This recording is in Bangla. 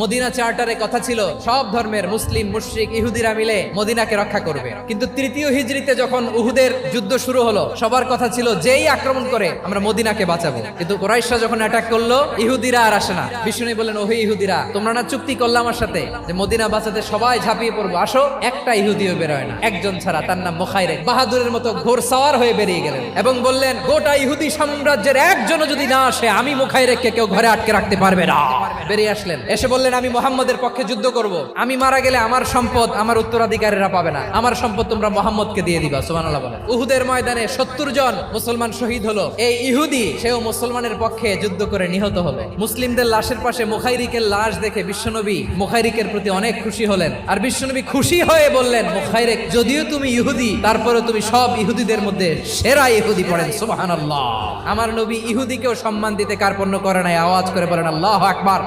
মদিনা চার্টারে কথা ছিল সব ধর্মের মুসলিম, মুশরিক, ইহুদিরা মিলে মদিনাকে রক্ষা করবে। কিন্তু তৃতীয় হিজরিতে যখন উহুদের যুদ্ধ শুরু হলো, সবার কথা ছিল যেই আক্রমণ করে আমরা মদিনাকে বাঁচাবো। কিন্তু কুরাইশরা যখন অ্যাটাক করলো, ইহুদিরা আর আসে না। বিষ্ণু বললেন, ওহে ইহুদিরা, তোমরা না চুক্তি করলে আমার সাথে যে মদিনা বাঁচাতে সবাই ঝাঁপিয়ে পড়বো, আসো। একটা ইহুদিও বেরোয় না, একজন ছাড়া, তার নাম মুখাইরেক। বাহাদুরের মতো ঘোড়সাওয়ার হয়ে বেরিয়ে গেলেন এবং বললেন, গোটা ইহুদি সাম্রাজ্যের একজনও যদি না আসে, আমি মুখাইরেককে কেউ ঘরে আটকে রাখতে পারবে না। বেরিয়ে আসলেন, এসে বললেন, আমি মুহাম্মদের পক্ষে যুদ্ধ করব। আমি মারা গেলে আমার সম্পদ আমার উত্তরাধিকারীরা পাবে না, আমার সম্পদ তোমরা মুহাম্মদকে দিয়ে দিবা। সুবহানাল্লাহ বলেন। উহুদের ময়দানে 70 জন মুসলমান শহীদ হলো। এই ইহুদি সেও মুসলমানের পক্ষে যুদ্ধ করে নিহত হলো। মুসলিমদের লাশের পাশে মুখাইরিকের লাশ দেখে বিশ্বনবী মুখাইরিকের প্রতি অনেক খুশি হলেন। আর বিশ্বনবী খুশি হয়ে বললেন, মুখাইরিক, যদিও তুমি ইহুদি, তারপরে তুমি সব ইহুদিদের মধ্যে সেরা ইহুদি। পড়েন সুবহানাল্লাহ। আমার নবী ইহুদিকেও সম্মান দিতে কার্পণ্য করে নাই। আওয়াজ করে বলেন আল্লাহু আকবার।